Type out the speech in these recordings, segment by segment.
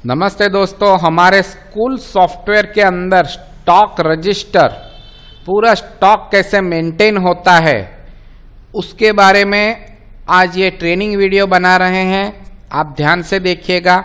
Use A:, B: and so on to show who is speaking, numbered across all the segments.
A: नमस्ते दोस्तों, हमारे स्कूल सॉफ्टवेयर के अंदर स्टॉक रजिस्टर, पूरा स्टॉक कैसे मेंटेन होता है उसके बारे में आज ये ट्रेनिंग वीडियो बना रहे हैं। आप ध्यान से देखिएगा।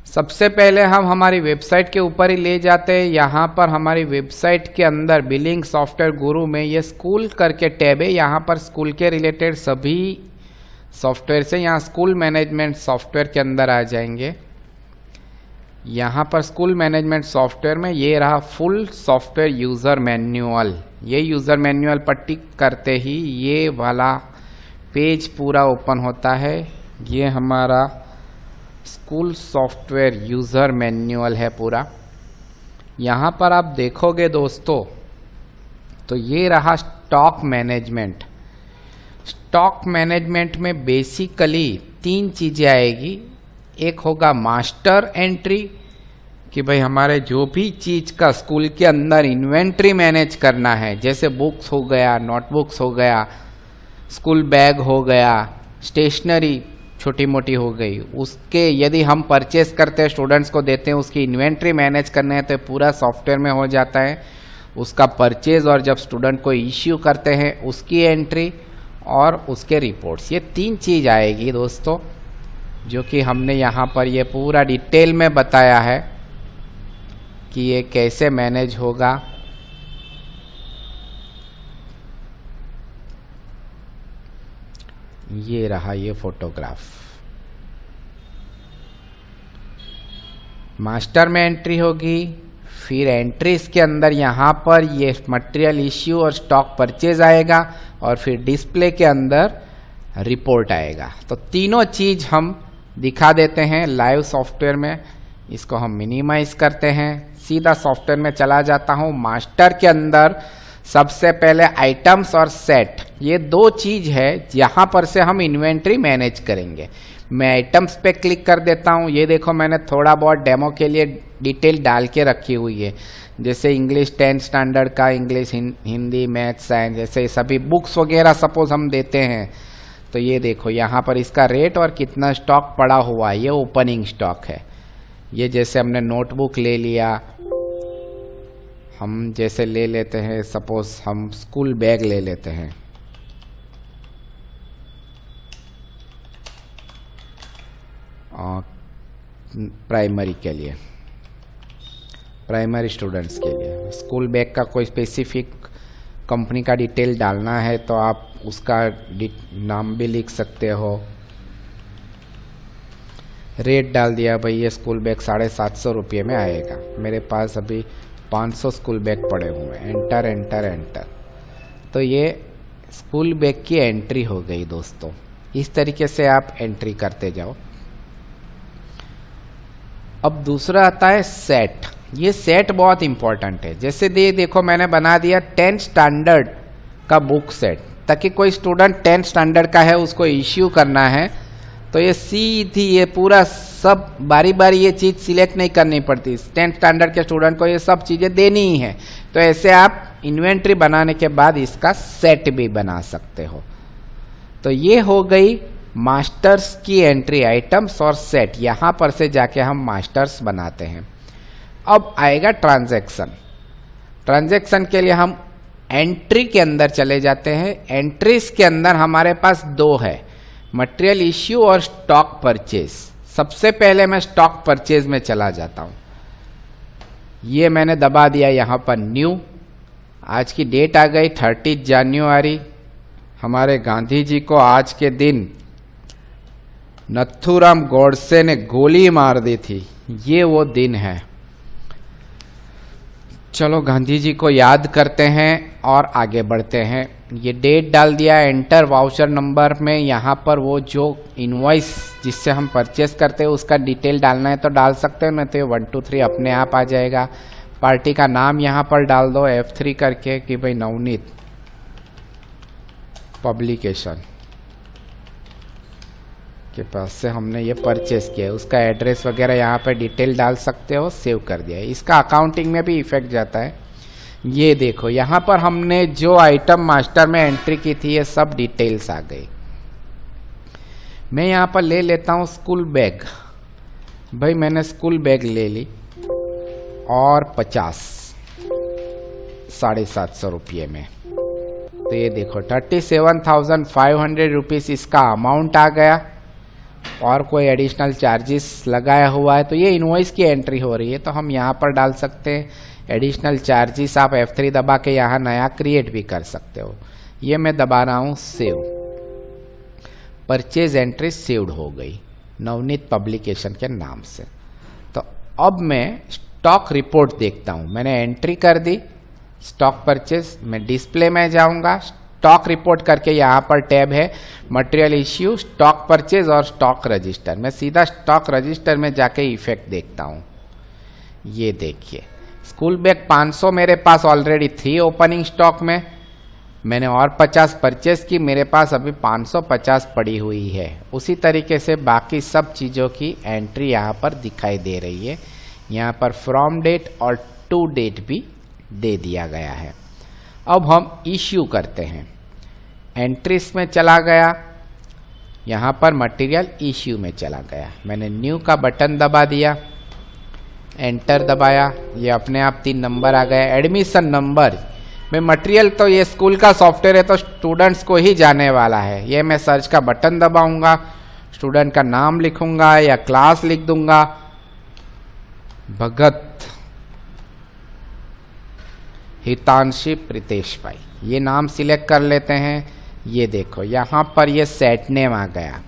A: सबसे पहले हम हमारी वेबसाइट के ऊपर ही ले जाते हैं। यहाँ पर हमारी वेबसाइट के अंदर बिलिंग सॉफ्टवेयर गुरु में ये स्कूल करके टैब है। यहाँ पर स्कूल के रिलेटेड सभी सॉफ्टवेयर से यहाँ स्कूल मैनेजमेंट सॉफ्टवेयर के अंदर आ जाएंगे। यहाँ पर स्कूल मैनेजमेंट सॉफ्टवेयर में ये रहा फुल सॉफ्टवेयर यूज़र मैन्युअल। ये यूज़र मैन्युअल पर टिक करते ही ये वाला पेज पूरा ओपन होता है। ये हमारा स्कूल सॉफ्टवेयर यूज़र मैन्युअल है पूरा। यहाँ पर आप देखोगे दोस्तों तो ये रहा स्टॉक मैनेजमेंट। स्टॉक मैनेजमेंट में बेसिकली 3 चीज़ें आएगी। एक होगा मास्टर एंट्री कि भाई हमारे जो भी चीज़ का स्कूल के अंदर इन्वेंट्री मैनेज करना है, जैसे बुक्स हो गया, नोटबुक्स हो गया, स्कूल बैग हो गया, स्टेशनरी छोटी मोटी हो गई, उसके यदि हम परचेस करते हैं, स्टूडेंट्स को देते हैं, उसकी इन्वेंट्री मैनेज करने हैं तो पूरा सॉफ्टवेयर में हो जाता है। उसका परचेज और जब स्टूडेंट को इश्यू करते हैं उसकी एंट्री और उसके रिपोर्ट्स, ये 3 चीज़ आएगी दोस्तों, जो कि हमने यहाँ पर ये पूरा डिटेल में बताया है कि ये कैसे मैनेज होगा। ये रहा ये फोटोग्राफ। मास्टर में एंट्री होगी, फिर एंट्रीज के अंदर यहाँ पर ये मटेरियल इश्यू और स्टॉक परचेज आएगा और फिर डिस्प्ले के अंदर रिपोर्ट आएगा। तो तीनों चीज हम दिखा देते हैं लाइव सॉफ्टवेयर में। इसको हम मिनिमाइज करते हैं, सीधा सॉफ्टवेयर में चला जाता हूँ। मास्टर के अंदर सबसे पहले आइटम्स और सेट, ये 2 चीज है यहाँ पर से हम इन्वेंट्री मैनेज करेंगे। मैं आइटम्स पे क्लिक कर देता हूँ। ये देखो मैंने थोड़ा बहुत डेमो के लिए डिटेल डाल के रखी हुई है, जैसे इंग्लिश 10th स्टैंडर्ड का, इंग्लिश, हिंदी, मैथ, साइंस, जैसे सभी बुक्स वगैरह सपोज हम देते हैं। तो ये देखो यहाँ पर इसका रेट और कितना स्टॉक पड़ा हुआ है, ये ओपनिंग स्टॉक है। ये जैसे हमने नोटबुक ले लिया, हम जैसे ले लेते हैं, सपोज हम स्कूल बैग ले लेते हैं, प्राइमरी के लिए, प्राइमरी स्टूडेंट्स के लिए स्कूल बैग का कोई स्पेसिफिक कंपनी का डिटेल डालना है तो आप उसका नाम भी लिख सकते हो। रेट डाल दिया, भाई ये स्कूल बैग 750 रुपये में आएगा, मेरे पास अभी 500 स्कूल बैग पड़े हुए हैं। Enter enter enter. तो ये स्कूल बैग की एंट्री हो गई दोस्तों। इस तरीके से आप एंट्री करते जाओ। अब दूसरा आता है सेट। ये सेट बहुत इंपॉर्टेंट है। जैसे देखो मैंने बना दिया 10th स्टैंडर्ड का बुक सेट, ताकि कोई स्टूडेंट 10th स्टैंडर्ड का है उसको इश्यू करना है तो ये सीधी ये पूरा सब बारी बारी ये चीज़ सिलेक्ट नहीं करनी पड़ती। 10th स्टैंडर्ड के स्टूडेंट को ये सब चीज़ें देनी ही है। तो ऐसे आप इन्वेंट्री बनाने के बाद इसका सेट भी बना सकते हो। तो ये हो गई मास्टर्स की एंट्री, आइटम्स और सेट। यहाँ पर से जाके हम मास्टर्स बनाते हैं। अब आएगा ट्रांजैक्शन। ट्रांजैक्शन के लिए हम एंट्री के अंदर चले जाते हैं। एंट्रीज के अंदर हमारे पास 2 है, मटेरियल इश्यू और स्टॉक परचेज। सबसे पहले मैं स्टॉक परचेज में चला जाता हूँ। ये मैंने दबा दिया यहाँ पर न्यू। आज की डेट आ गई 30 जनवरी। हमारे गांधी जी को आज के दिन नथुराम गोडसे ने गोली मार दी थी, ये वो दिन है। चलो गांधी जी को याद करते हैं और आगे बढ़ते हैं। ये डेट डाल दिया, एंटर वाउचर नंबर में यहाँ पर वो जो इनवॉइस जिससे हम परचेस करते हैं उसका डिटेल डालना है तो डाल सकते हो, नहीं तो 1 2 3 अपने आप आ जाएगा। पार्टी का नाम यहाँ पर डाल दो F3 करके कि भाई नवनीत पब्लिकेशन के पास से हमने ये परचेस किया है। उसका एड्रेस वगैरह यहाँ पर डिटेल डाल सकते हो, सेव कर दिया है। इसका अकाउंटिंग में भी इफेक्ट जाता है। ये देखो यहाँ पर हमने जो आइटम मास्टर में एंट्री की थी ये सब डिटेल्स आ गई। मैं यहाँ पर ले लेता हूँ स्कूल बैग। भाई मैंने स्कूल बैग ले ली और 750 रुपये में, तो ये देखो 37,500 रुपीज़ इसका अमाउंट आ गया और कोई एडिशनल चार्जेस लगाया हुआ है, तो ये इनवॉइस की एंट्री हो रही है। तो हम यहाँ पर डाल सकते हैं एडिशनल चार्जेस, आप F3 दबा के यहाँ नया क्रिएट भी कर सकते हो। ये मैं दबा रहा हूँ सेव, परचेज एंट्री सेव्ड हो गई नवनीत पब्लिकेशन के नाम से। तो अब मैं स्टॉक रिपोर्ट देखता हूँ, मैंने एंट्री कर दी स्टॉक परचेज, मैं डिस्प्ले में जाऊँगा, स्टॉक रिपोर्ट करके यहाँ पर टैब है मटेरियल इश्यू, स्टॉक परचेज और स्टॉक रजिस्टर। मैं सीधा स्टॉक रजिस्टर में जाके इफेक्ट देखता हूँ। ये देखिए स्कूल बैग 500 मेरे पास ऑलरेडी थी ओपनिंग स्टॉक में, मैंने और 50 परचेज की, मेरे पास अभी 550 पड़ी हुई है। उसी तरीके से बाकी सब चीज़ों की एंट्री यहाँ पर दिखाई दे रही है। यहाँ पर फ्रॉम डेट और टू डेट भी दे दिया गया है। अब हम इश्यू करते हैं, एंट्रीज में चला गया, यहाँ पर मटेरियल इश्यू में चला गया, मैंने न्यू का बटन दबा दिया, एंटर दबाया, ये अपने आप 3 नंबर आ गए। एडमिशन नंबर में मटेरियल तो ये स्कूल का सॉफ्टवेयर है तो स्टूडेंट्स को ही जाने वाला है। ये मैं सर्च का बटन दबाऊंगा, स्टूडेंट का नाम लिखूंगा या क्लास लिख दूंगा, भगत हितांशी प्रीतेश भाई, ये नाम सिलेक्ट कर लेते हैं। ये देखो यहाँ पर ये सेट नेम आ गया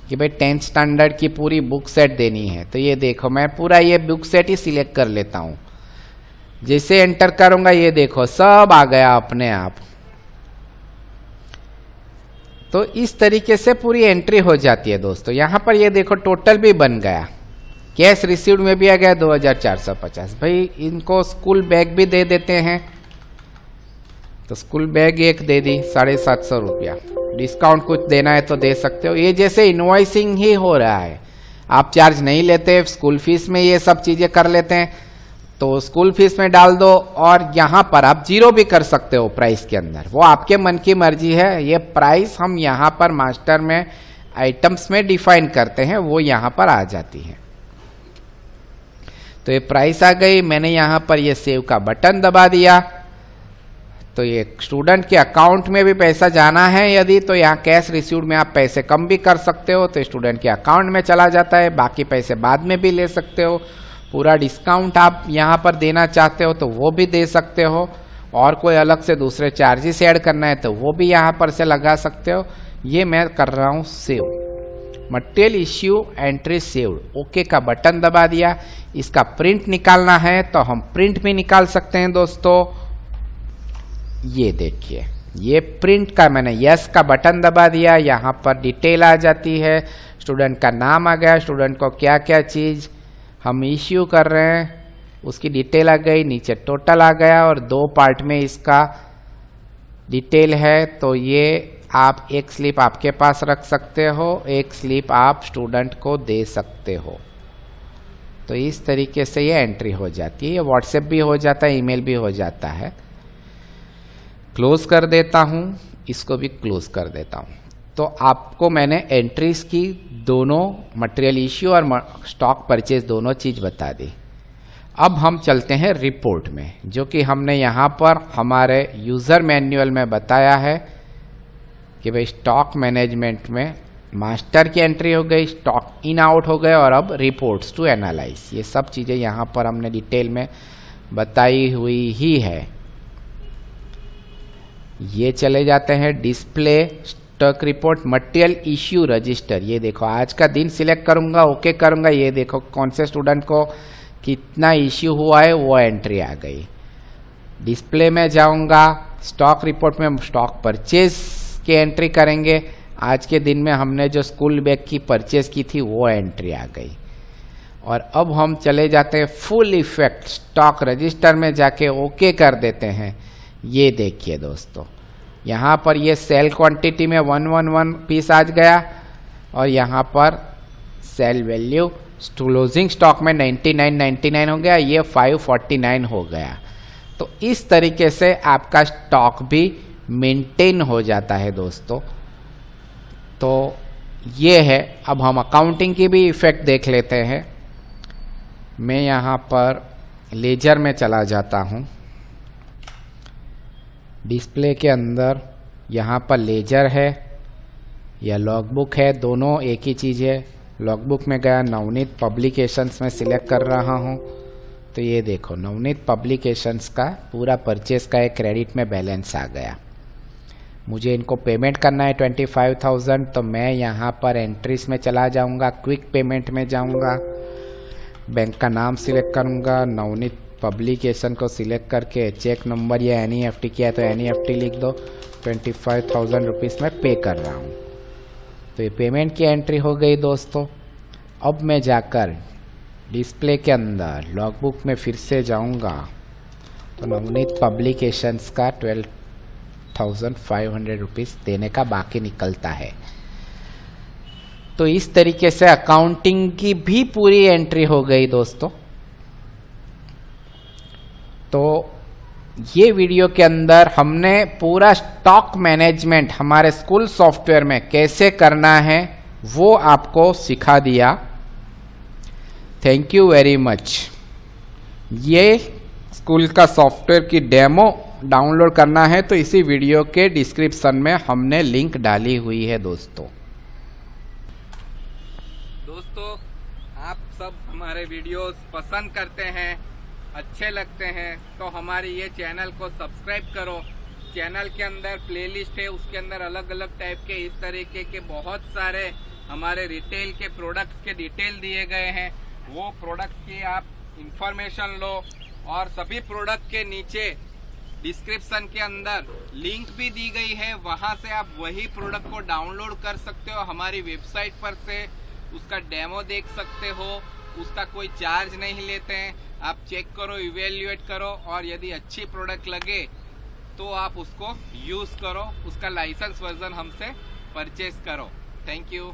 A: कि भाई 10th स्टैंडर्ड की पूरी बुक सेट देनी है, तो ये देखो मैं पूरा ये बुक सेट ही सिलेक्ट कर लेता हूँ। जैसे एंटर करूंगा ये देखो सब आ गया अपने आप। तो इस तरीके से पूरी एंट्री हो जाती है दोस्तों। यहाँ पर ये देखो टोटल भी बन गया, कैश रिसीव्ड में भी आ गया 2450। भाई इनको स्कूल बैग भी दे देते हैं, तो स्कूल बैग एक दे दी 750 रुपया, डिस्काउंट कुछ देना है तो दे सकते हो। ये जैसे इनवॉइसिंग ही हो रहा है, आप चार्ज नहीं लेते, स्कूल फीस में ये सब चीजें कर लेते हैं, तो स्कूल फीस में डाल दो और यहाँ पर आप जीरो भी कर सकते हो प्राइस के अंदर, वो आपके मन की मर्जी है। ये प्राइस हम यहाँ पर मास्टर में आइटम्स में डिफाइन करते हैं, वो यहाँ पर आ जाती है। तो ये प्राइस आ गई, मैंने यहाँ पर ये सेव का बटन दबा दिया, तो ये स्टूडेंट के अकाउंट में भी पैसा जाना है यदि, तो यहाँ कैश रिसीव्ड में आप पैसे कम भी कर सकते हो, तो स्टूडेंट के अकाउंट में चला जाता है, बाकी पैसे बाद में भी ले सकते हो। पूरा डिस्काउंट आप यहाँ पर देना चाहते हो तो वो भी दे सकते हो, और कोई अलग से दूसरे चार्जेस ऐड करना है तो वो भी यहाँ पर से लगा सकते हो। ये मैं कर रहा हूँ save, material issue entry saved, okay का बटन दबा दिया। इसका प्रिंट निकालना है तो हम प्रिंट भी निकाल सकते हैं दोस्तों। ये देखिए ये प्रिंट का मैंने यस का बटन दबा दिया, यहाँ पर डिटेल आ जाती है, स्टूडेंट का नाम आ गया, स्टूडेंट को क्या क्या चीज़ हम इश्यू कर रहे हैं उसकी डिटेल आ गई, नीचे टोटल आ गया और 2 पार्ट में इसका डिटेल है। तो ये आप एक स्लिप आपके पास रख सकते हो, एक स्लिप आप स्टूडेंट को दे सकते हो। तो इस तरीके से ये एंट्री हो जाती है। ये व्हाट्सएप भी हो जाता है, ईमेल भी हो जाता है। क्लोज कर देता हूँ, इसको भी क्लोज कर देता हूँ। तो आपको मैंने एंट्रीज की दोनों, मटेरियल इश्यू और स्टॉक परचेज दोनों चीज़ बता दी। अब हम चलते हैं रिपोर्ट में, जो कि हमने यहाँ पर हमारे यूज़र मैनुअल में बताया है कि भाई स्टॉक मैनेजमेंट में मास्टर की एंट्री हो गई, स्टॉक इन आउट हो गए और अब रिपोर्ट्स टू एनालाइज, ये सब चीज़ें यहाँ पर हमने डिटेल में बताई हुई ही है। ये चले जाते हैं display, stock report, material issue register. ये देखो आज का दिन सिलेक्ट करूंगा, ओके करूंगा, ये देखो कौन से स्टूडेंट को कितना इश्यू हुआ है वो एंट्री आ गई। डिस्प्ले में जाऊंगा, स्टॉक रिपोर्ट में स्टॉक परचेज की एंट्री करेंगे, आज के दिन में हमने जो स्कूल बैग की परचेज की थी वो एंट्री आ गई। और अब हम चले जाते हैं फुल इफेक्ट स्टॉक रजिस्टर में जाके ओके कर देते हैं। ये देखिए दोस्तों यहाँ पर ये सेल क्वांटिटी में 111 पीस आ गया और यहाँ पर सेल वैल्यू क्लोजिंग स्टॉक में 99 हो गया, ये 549 हो गया। तो इस तरीके से आपका स्टॉक भी मेंटेन हो जाता है दोस्तों। तो ये है, अब हम अकाउंटिंग की भी इफेक्ट देख लेते हैं। मैं यहाँ पर लेजर में चला जाता हूँ। डिस्प्ले के अंदर यहाँ पर लेजर है या लॉगबुक है, दोनों एक ही चीज़ है। लॉगबुक में गया, नवनीत पब्लिकेशंस में सिलेक्ट कर रहा हूँ। तो ये देखो नवनीत पब्लिकेशंस का पूरा परचेस का एक क्रेडिट में बैलेंस आ गया। मुझे इनको पेमेंट करना है 25,000, तो मैं यहाँ पर एंट्रीज में चला जाऊँगा, क्विक पेमेंट में जाऊँगा, बैंक का नाम सिलेक्ट करूँगा, नवनीत पब्लिकेशन को सिलेक्ट करके चेक नंबर या NEFT किया तो NEFT लिख दो। 25,000 रुपीज़ में पे कर रहा हूँ। तो ये पेमेंट की एंट्री हो गई दोस्तों। अब मैं जाकर डिस्प्ले के अंदर लॉगबुक में फिर से जाऊँगा तो नवनीत पब्लिकेशंस का 12,500 रुपीज़ देने का बाकी निकलता है। तो इस तरीके से अकाउंटिंग की भी पूरी एंट्री हो गई दोस्तों। तो ये वीडियो के अंदर हमने पूरा स्टॉक मैनेजमेंट हमारे स्कूल सॉफ्टवेयर में कैसे करना है वो आपको सिखा दिया। Thank you very much. ये स्कूल का सॉफ्टवेयर की डेमो डाउनलोड करना है तो इसी वीडियो के डिस्क्रिप्शन में हमने लिंक डाली हुई है दोस्तों।
B: आप सब हमारे वीडियोस पसंद करते हैं, अच्छे लगते हैं तो हमारी ये चैनल को सब्सक्राइब करो। चैनल के अंदर प्लेलिस्ट है, उसके अंदर अलग अलग टाइप के इस तरीके के बहुत सारे हमारे रिटेल के प्रोडक्ट्स के डिटेल दिए गए हैं। वो प्रोडक्ट्स की आप इंफॉर्मेशन लो और सभी प्रोडक्ट के नीचे डिस्क्रिप्शन के अंदर लिंक भी दी गई है, वहां से आप वही प्रोडक्ट को डाउनलोड कर सकते हो। हमारी वेबसाइट पर से उसका डेमो देख सकते हो, उसका कोई चार्ज नहीं लेते हैं। आप चेक करो, इवेल्युएट करो और यदि अच्छी प्रोडक्ट लगे तो आप उसको यूज करो, उसका लाइसेंस वर्जन हमसे परचेज करो। Thank you.